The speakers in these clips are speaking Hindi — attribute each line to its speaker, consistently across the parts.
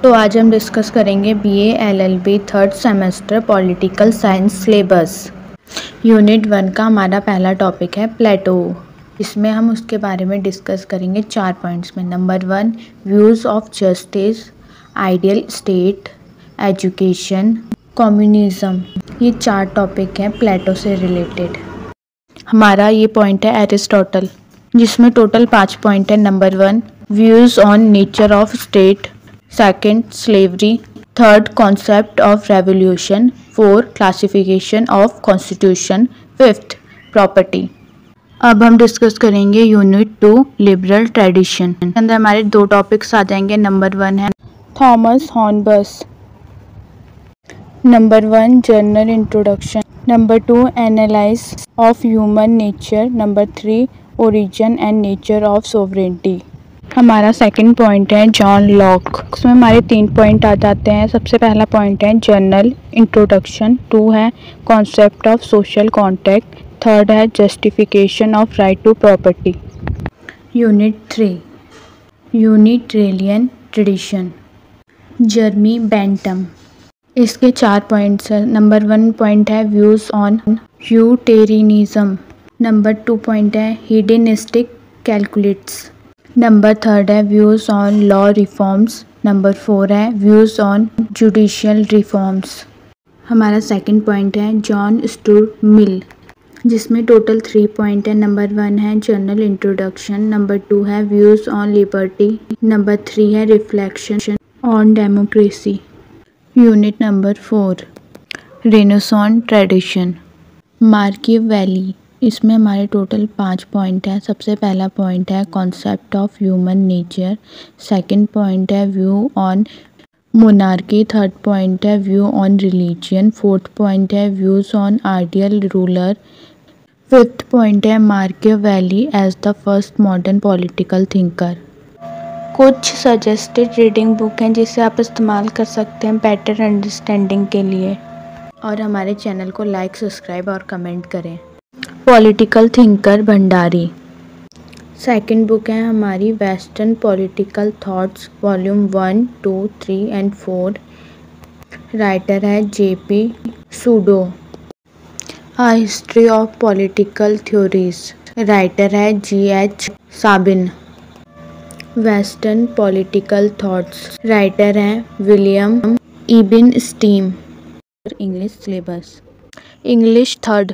Speaker 1: तो आज हम डिस्कस करेंगे BA LLB third semester political science syllabus. Unit 1 का हमारा पहला टॉपिक है प्लेटो। इसमें हम उसके बारे में डिस्कस करेंगे 4 पॉइंट्स में। Number 1 views of justice, ideal state, education, communism. ये 4 टॉपिक हैं प्लेटो से रिलेटेड। हमारा ये पॉइंट है एरिस्टोटल, जिसमें टोटल 5 पॉइंट है। Number 1 views on nature of state, second slavery, third concept of revolution, 4 classification of constitution, 5th property. अब हम डिस्कस करेंगे यूनिट 2 लिबरल ट्रेडिशन। के अंदर हमारे 2 टॉपिक्स आ जाएंगे। नंबर 1 है Thomas Hobbes, number 1 general introduction, number 2 analysis of human nature, number 3 origin and nature of sovereignty. हमारा सेकंड पॉइंट है जॉन लॉक। उसमें हमारे 3 पॉइंट आ जाते हैं। सबसे पहला पॉइंट है जर्नल इंट्रोडक्शन, 2 है concept of social contract, 3rd है justification of right to property. Unit 3 utilitarian tradition, Jeremy Bentham. इसके 4 पॉइंट्स हैं। नंबर 1 पॉइंट है views on utilitarianism, number 2 point है हेडनिस्टिक कैलकुलेट्स, नंबर 3 है views on law reforms, number 4 है व्यूज़ ऑन जुडिशियल रिफॉर्म्स। हमारा सेकंड पॉइंट है जॉन स्टुअर्ट मिल, जिसमें टोटल 3 पॉइंट है। नंबर 1 है जर्नल इंट्रोडक्शन, नंबर 2 है व्यूज़ ऑन लिबर्टी, नंबर 3 है reflection on democracy. Unit number 4 renaissance tradition, माकियावेली। इसमें हमारे टोटल 5 पॉइंट है। सबसे पहला पॉइंट है concept of human nature, second point है view on monarchy, third point है view on religion, 4th point है views on ideal ruler, 5th point है Machiavelli as the first modern political thinker. कुछ सजेस्टेड रीडिंग बुक हैं जिसे आप इस्तेमाल कर सकते हैं बेटर अंडरस्टैंडिंग के लिए। और हमारे चैनल को लाइक, सब्सक्राइब और कमेंट करें। Political thinker Bhandari. Second book है हमारी western political thoughts, volume 1, 2, 3 and 4। Writer है JP Suda. A history of political theories, writer है GH Sabine. Western political thoughts, writer हैं William Ebenstein. English syllabus, English 3rd।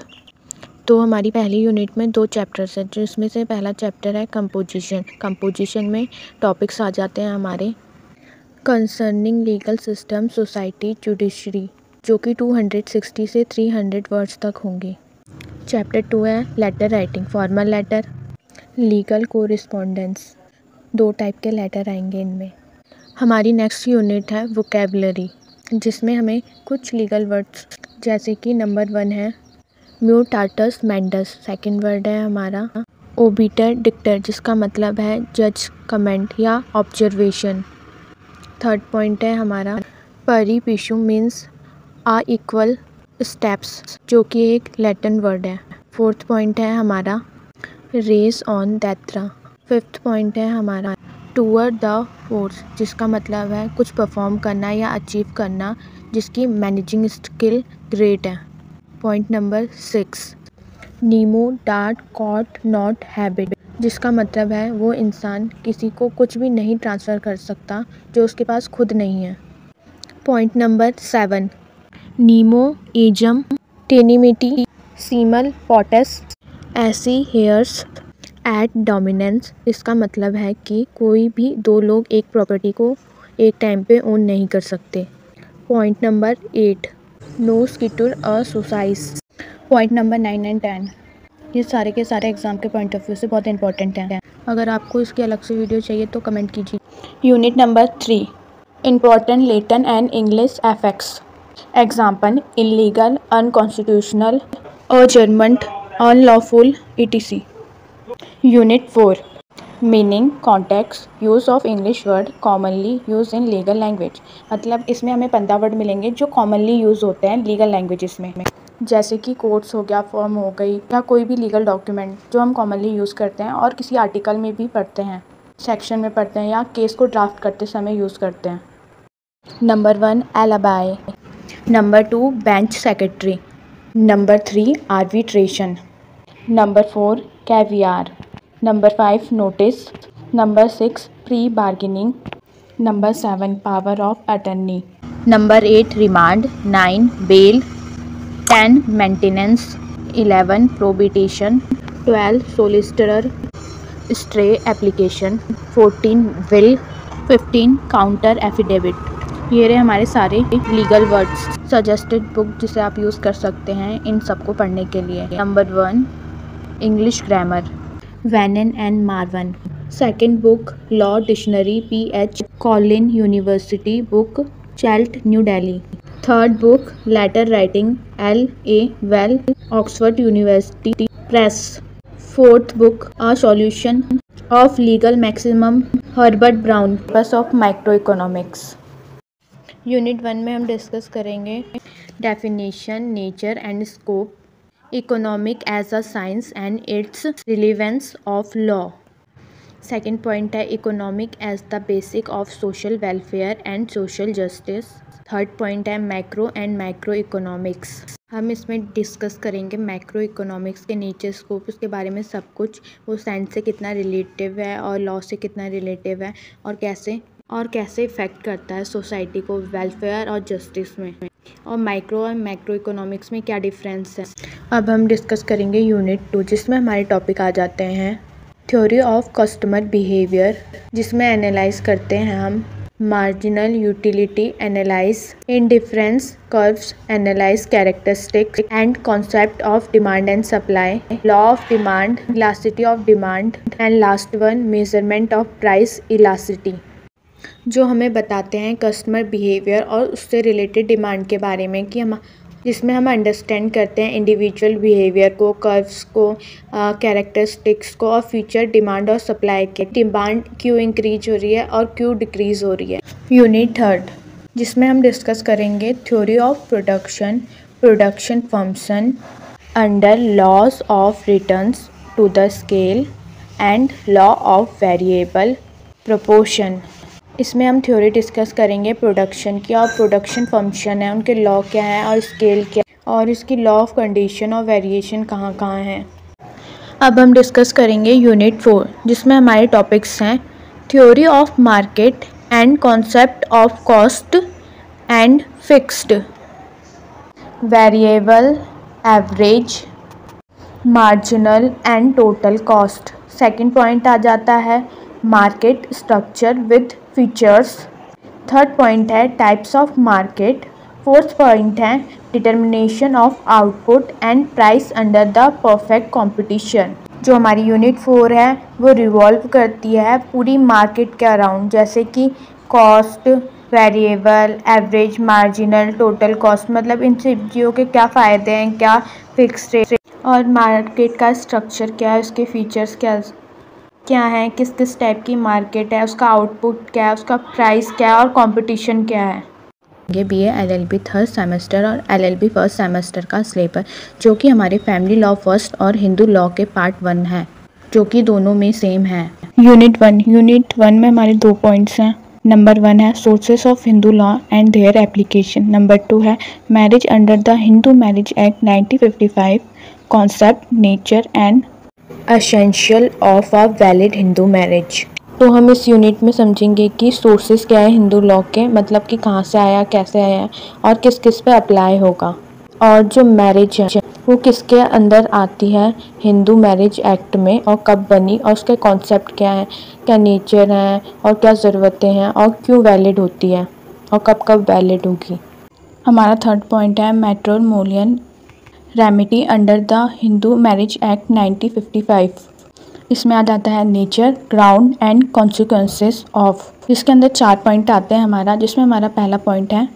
Speaker 1: तो हमारी पहली यूनिट में 2 चैप्टर्स हैं, जिसमें से पहला चैप्टर है कंपोजिशन। कंपोजिशन में टॉपिक्स आ जाते हैं हमारे concerning legal system, society, judiciary, जो कि 260 से 300 वर्ड्स तक होंगे। चैप्टर 2 है letter writing, formal letter, legal correspondence. 2 type के लेटर आएंगे इनमें। हमारी नेक्स्ट यूनिट है वोकेबलरी, जिसमें हमें कुछ लीगल वर्ड्स जैसे कि नंबर 1 है म्यूटाटस मैंडस, सेकंड वर्ड है हमारा ओबिटर डिक्टर, जिसका मतलब है जज कमेंट या ऑब्जर्वेशन। 3rd पॉइंट है हमारा परिपिशु मीन्स आ इक्वल स्टेप्स, जो कि एक लैटिन वर्ड है। 4th पॉइंट है हमारा रेस ऑन दैत्रा। 5th पॉइंट है हमारा टूअर द फोर्स, जिसका मतलब है कुछ परफॉर्म करना या अचीव करना जिसकी मैनेजिंग स्किल ग्रेट है। पॉइंट नंबर 6 नीमो डार्ट कॉट नॉट हैबिट, जिसका मतलब है वो इंसान किसी को कुछ भी नहीं ट्रांसफ़र कर सकता जो उसके पास खुद नहीं है। पॉइंट नंबर 7 नीमो एजम टेनिमिटी सीमल पॉटस ऐसी हेयर्स एट डोमिनेंस, इसका मतलब है कि कोई भी 2 लोग एक प्रॉपर्टी को एक टाइम पे ओन नहीं कर सकते। Point number 8 noscitur a sociis. Point number 9 and 10 ये सारे के सारे एग्जाम के पॉइंट ऑफ व्यू से बहुत इंपॉर्टेंट हैं। अगर आपको इसकी अलग से वीडियो चाहिए तो कमेंट कीजिए। Unit number 3 important Latin and English effects, example illegal, unconstitutional, adjournment, unlawful etc। Unit 4 meaning, context, use of English word commonly use in legal language. मतलब इसमें हमें 15 वर्ड मिलेंगे जो कॉमनली यूज़ होते हैं लीगल लैंग्वेजेस में, जैसे कि कोर्ट्स हो गया, फॉर्म हो गई, या कोई भी लीगल डॉक्यूमेंट जो हम कॉमनली यूज़ करते हैं और किसी आर्टिकल में भी पढ़ते हैं, सेक्शन में पढ़ते हैं या केस को ड्राफ्ट करते समय यूज़ करते हैं। Number 1 alibi. Number 2 bench secretary. Number 3 arbitration. Number 4 caviar. Number 5 notice. Number 6 pre-bargaining. Number 7 power of attorney. Number 8 remand. 9 bail. 10 maintenance. 11 probation. 12 solicitor stray application. 14 will. 15 counter affidavit. ये रहे हमारे सारे लीगल वर्ड्स। सजेस्टेड बुक जिसे आप यूज़ कर सकते हैं इन सबको पढ़ने के लिए। Number 1 English grammar Wren and Martin. Second book law dictionary PH Collin university book चेल्ट New Delhi. Third book letter writing LA Well Oxford University Press. Fourth book a solution of legal maximum Herbert Brown basics of micro economics. Unit 1 में हम डिस्कस करेंगे definition nature and scope economic as a science and its relevance of law. Second point है economic as the basic of social welfare and social justice. Third point है मैक्रो एंड माइक्रो इकोनॉमिक्स। हम इसमें डिस्कस करेंगे मैक्रो इकोनॉमिक्स के नेचर स्कोप उसके बारे में सब कुछ, वो साइंस से कितना रिलेटिव है और लॉ से कितना रिलेटिव है और कैसे इफ़ेक्ट करता है सोसाइटी को वेलफेयर और जस्टिस में, और माइक्रो और मैक्रो इकोनॉमिक्स में क्या डिफरेंस है। अब हम डिस्कस करेंगे यूनिट 2 जिसमें हमारे टॉपिक आ जाते हैं थ्योरी ऑफ कस्टमर बिहेवियर, जिसमें एनालाइज करते हैं हम marginal utility analyse indifference curves analyse characteristics and concept of demand and supply, law of demand elasticity of demand and last one measurement of price elasticity, जो हमें बताते हैं कस्टमर बिहेवियर और उससे रिलेटेड डिमांड के बारे में कि हम जिसमें हम अंडरस्टैंड करते हैं इंडिविजुअल बिहेवियर को, कर्व्स को, कैरेक्टरिस्टिक्स को और फ्यूचर डिमांड और सप्लाई के डिमांड क्यों इंक्रीज हो रही है और क्यों डिक्रीज हो रही है। यूनिट 3 जिसमें हम डिस्कस करेंगे theory of production function under laws of returns to the scale and law of variable proportion. इसमें हम थ्योरी डिस्कस करेंगे प्रोडक्शन की और प्रोडक्शन फंक्शन है उनके लॉ क्या है और स्केल क्या है और इसकी लॉ ऑफ कंडीशन और वेरिएशन कहाँ कहाँ हैं। अब हम डिस्कस करेंगे यूनिट 4 जिसमें हमारे टॉपिक्स हैं theory of market and concept of cost and fixed, variable, average, marginal and total cost. Second point आ जाता है market structure with features. Third point है types of market. Fourth point है determination of output and price under the perfect competition. जो हमारी यूनिट 4 है वो रिवॉल्व करती है पूरी मार्केट के अराउंड, जैसे कि cost, variable, average, marginal, total cost, मतलब इन चीज़ों के क्या फ़ायदे हैं, क्या फिक्स रेट और मार्केट का स्ट्रक्चर क्या है, उसके फीचर्स क्या है, किस किस टाइप की मार्केट है, उसका आउटपुट क्या है, उसका प्राइस क्या है और कंपटीशन क्या है। ये BA LLB थर्ड सेमेस्टर और LLB फर्स्ट सेमेस्टर का सिलेबस जो कि हमारे फैमिली लॉ फर्स्ट और हिंदू लॉ के पार्ट 1 है, जो कि दोनों में सेम है। यूनिट 1 में हमारे 2 पॉइंट्स हैं। नंबर 1 है sources of Hindu law and their application. Number 2 है marriage under the Hindu marriage act 1955, concept, nature and essential of a valid Hindu marriage. तो हम इस यूनिट में समझेंगे कि सोर्सेस क्या है हिंदू लॉ के, मतलब कि कहाँ से आया, कैसे आया और किस किस पे अप्लाई होगा, और जो मैरिज है वो किसके अंदर आती है हिंदू मैरिज एक्ट में और कब बनी और उसके कॉन्सेप्ट क्या है, क्या नेचर है और क्या ज़रूरतें हैं और क्यों वैलिड होती है और कब कब वैलिड होगी। हमारा थर्ड पॉइंट है matrimonial remedy under the Hindu marriage act 1955। इसमें आ जाता है nature, ground and consequences of. इसके अंदर 4 पॉइंट आते हैं हमारा, जिसमें हमारा पहला पॉइंट है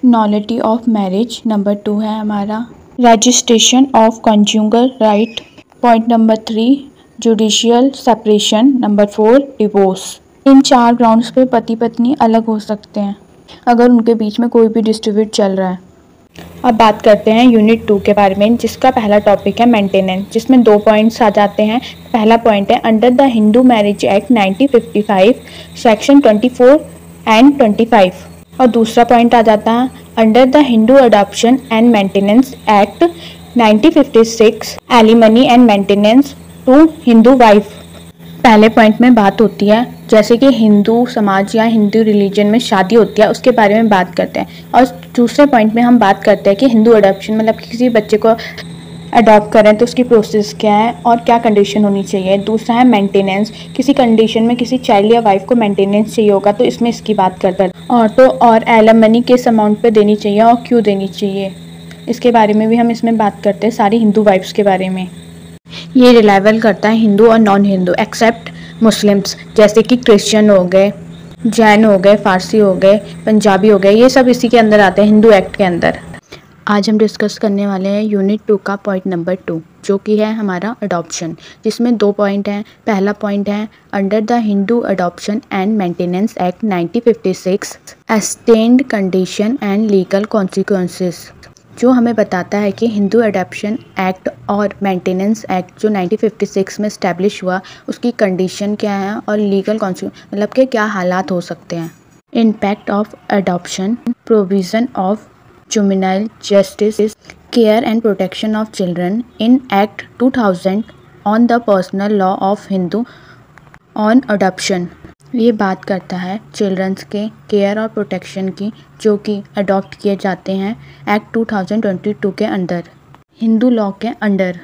Speaker 1: नॉलिटी ऑफ मैरिज। नंबर 2 है हमारा registration of conjugal right. Point number 3 judicial separation. Number 4 divorce. इन 4 ग्राउंड्स पे पति पत्नी अलग हो सकते हैं अगर उनके बीच में कोई भी डिस्प्यूट चल रहा है। अब बात करते हैं यूनिट 2 के बारे में, जिसका पहला टॉपिक है मेंटेनेंस, जिसमें 2 पॉइंट्स आ जाते हैं। पहला पॉइंट है under the Hindu marriage act 1955 section 24 and 25 और दूसरा पॉइंट आ जाता है under the Hindu adoption and maintenance act 1956 alimony and maintenance to Hindu wife. पहले पॉइंट में बात होती है जैसे कि हिंदू समाज या हिंदू रिलीजन में शादी होती है उसके बारे में बात करते हैं, और दूसरे पॉइंट में हम बात करते हैं कि हिंदू अडॉप्शन मतलब किसी बच्चे को अडॉप्ट करें तो उसकी प्रोसेस क्या है और क्या कंडीशन होनी चाहिए। दूसरा है मेंटेनेंस, किसी कंडीशन में किसी चाइल्ड या वाइफ को मेंटेनेंस चाहिए होगा तो इसमें इसकी बात करते हैं। और तो और एलिमनी किस अमाउंट पे देनी चाहिए और क्यों देनी चाहिए इसके बारे में भी हम इसमें बात करते हैं, सारी हिंदू वाइफ्स के बारे में। ये रिलायबल करता है हिंदू और नॉन हिंदू एक्सेप्ट मुस्लिम्स, जैसे कि क्रिश्चियन हो गए, जैन हो गए, फारसी हो गए, पंजाबी हो गए, ये सब इसी के अंदर आते हैं हिंदू एक्ट के अंदर। आज हम डिस्कस करने वाले हैं यूनिट 2 का पॉइंट नंबर 2 जो कि है हमारा अडॉप्शन, जिसमें 2 पॉइंट हैं। पहला पॉइंट है under the Hindu adoption and maintenance act 1956 extend condition and legal consequences, जो हमें बताता है कि हिंदू अडॉप्शन एक्ट और मेंटेनेंस एक्ट जो 1956 में इस्टेब्लिश हुआ उसकी कंडीशन क्या है और लीगल कॉन्सिक्वेंस मतलब कि क्या हालात हो सकते हैं। Impact of adoption, provision of juvenile justice, care and protection of children in act 2000 on the personal law of Hindu on adoption. ये बात करता है चिल्ड्रंस के केयर और प्रोटेक्शन की जो कि अडॉप्ट किए जाते हैं एक्ट 2022 के अंदर, हिंदू लॉ के अंडर।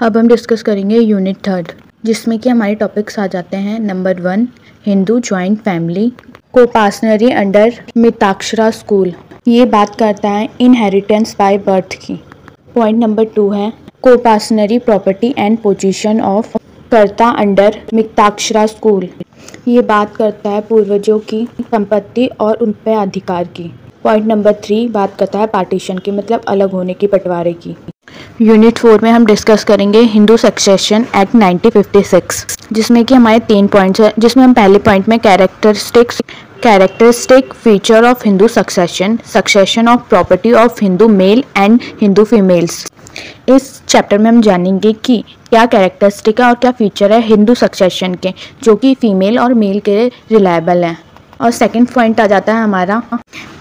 Speaker 1: अब हम डिस्कस करेंगे यूनिट 3 जिसमें कि हमारे टॉपिक्स आ जाते हैं number 1 Hindu joint family, coparcenary under Mitakshara school, ये बात करता है इनहेरिटेंस बाय बर्थ की। पॉइंट नंबर 2 है coparcenary property and position of karta under Mitakshara school, ये बात करता है पूर्वजों की संपत्ति और उन पर अधिकार की। पॉइंट नंबर 3 बात करता है पार्टीशन की मतलब अलग होने की, बंटवारे की। यूनिट 4 में हम डिस्कस करेंगे हिंदू सक्सेशन एक्ट 1956 जिसमें कि हमारे 3 पॉइंट्स हैं, जिसमें हम पहले पॉइंट में characteristic feature of Hindu succession of property of Hindu male and Hindu females. इस चैप्टर में हम जानेंगे कि क्या कैरेक्टरिस्टिक है और क्या फीचर है हिंदू सक्सेशन के जो कि फीमेल और मेल के रिलायबल हैं। और सेकंड पॉइंट आ जाता है हमारा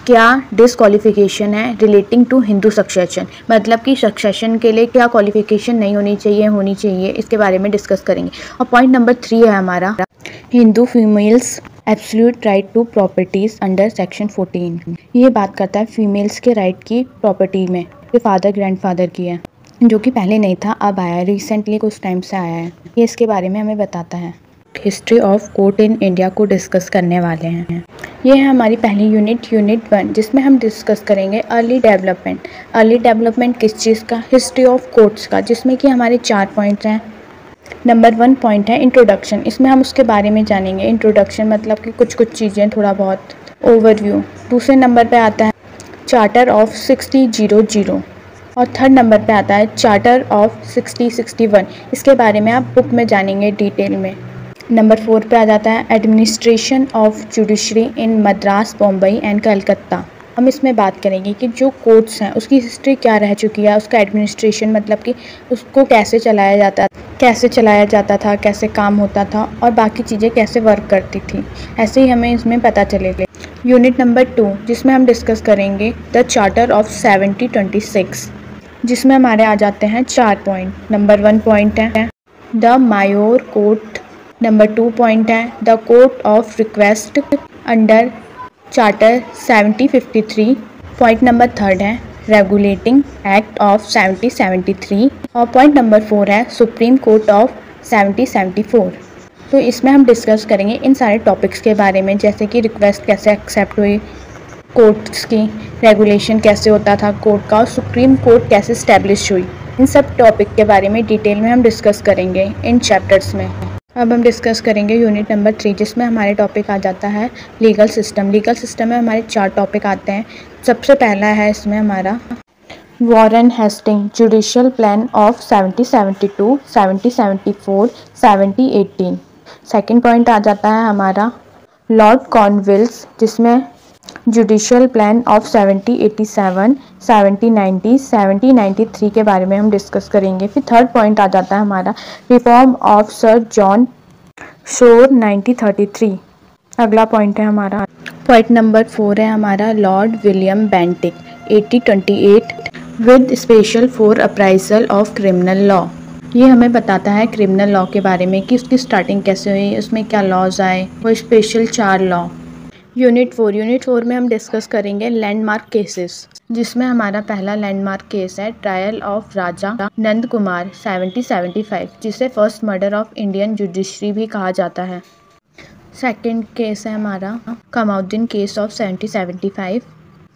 Speaker 1: क्या डिसक्वालिफिकेशन है रिलेटिंग टू हिंदू सक्सेशन, मतलब कि सक्सेशन के लिए क्या क्वालिफिकेशन नहीं होनी चाहिए इसके बारे में डिस्कस करेंगे। और पॉइंट नंबर 3 है हमारा Hindu females absolute right to properties under section 14, ये बात करता है फीमेल्स के राइट की प्रॉपर्टी में, फादर ग्रैंडफादर की है जो कि पहले नहीं था, अब आया है, रिसेंटली कुछ टाइम से आया है, ये इसके बारे में हमें बताता है। History of court in India को डिस्कस करने वाले हैं। ये है हमारी पहली यूनिट 1 जिसमें हम डिस्कस करेंगे अर्ली डेवलपमेंट किस चीज़ का, हिस्ट्री ऑफ कोर्ट्स का, जिसमें कि हमारे 4 पॉइंट्स हैं। नंबर 1 पॉइंट है इंट्रोडक्शन, इसमें हम उसके बारे में जानेंगे। इंट्रोडक्शन मतलब कि कुछ चीज़ें, थोड़ा बहुत ओवरव्यू। दूसरे नंबर पे आता है चार्टर ऑफ 1600 और थर्ड नंबर पे आता है चार्टर ऑफ 6061, इसके बारे में आप बुक में जानेंगे डिटेल में। नंबर 4 पे आ जाता है administration of judiciary in Madras, Bombay and Calcutta. हम इसमें बात करेंगे कि जो कोर्ट्स हैं उसकी हिस्ट्री क्या रह चुकी है, उसका एडमिनिस्ट्रेशन मतलब कि उसको कैसे चलाया जाता था, कैसे काम होता था और बाकी चीज़ें कैसे वर्क करती थी, ऐसे ही हमें इसमें पता चलेगा। यूनिट नंबर 2 जिसमें हम डिस्कस करेंगे द चार्टर ऑफ 1726, जिसमें हमारे आ जाते हैं 4 पॉइंट। नंबर 1 पॉइंट है the mayor court, number 2 point है the court of request under charter 1753, point number 3 है रेगुलेटिंग एक्ट ऑफ 1773 और पॉइंट नंबर 4 है सुप्रीम कोर्ट ऑफ 1774। तो इसमें हम डिस्कस करेंगे इन सारे टॉपिक्स के बारे में, जैसे कि रिक्वेस्ट कैसे एक्सेप्ट हुई, कोर्ट्स की रेगुलेशन कैसे होता था कोर्ट का, और सुप्रीम कोर्ट कैसे इस्टेब्लिश हुई, इन सब टॉपिक के बारे में डिटेल में हम डिस्कस करेंगे इन चैप्टर्स में। अब हम डिस्कस करेंगे यूनिट नंबर 3 जिसमें हमारे टॉपिक आ जाता है लीगल सिस्टम में हमारे 4 टॉपिक आते हैं। सबसे पहला है इसमें हमारा Warren Hasting judicial plan of 1772, 1774, 1718। Second point आ जाता है हमारा लॉर्ड कॉर्नवालिस जिसमें जुडिशियल प्लान ऑफ 1787, 1790, 1793 के बारे में हम डिस्कस करेंगे। फिर थर्ड पॉइंट आ जाता है हमारा reform of sir John Shore 1933। अगला पॉइंट है हमारा पॉइंट नंबर 4 है हमारा Lord William Bentinck 1828 with special for appraisal of criminal law. ये हमें बताता है क्रिमिनल लॉ के बारे में कि उसकी स्टार्टिंग कैसे हुई, उसमें क्या लॉज आए, वो स्पेशल 4 लॉ। यूनिट 4 में हम डिस्कस करेंगे लैंडमार्क केसेस, जिसमें हमारा पहला लैंडमार्क केस है ट्रायल ऑफ राजा नंद कुमार 1775, जिसे first murder of Indian judiciary भी कहा जाता है। सेकंड केस है हमारा Kamauddin case of 1775।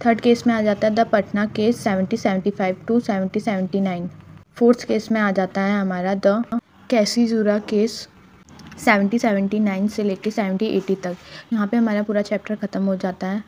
Speaker 1: Third case में आ जाता है the Patna case 1775 to 1779। Fourth case में आ जाता है हमारा द कैसीजूरा केस 1779 से लेके 1780 तक। यहाँ पे हमारा पूरा चैप्टर ख़त्म हो जाता है।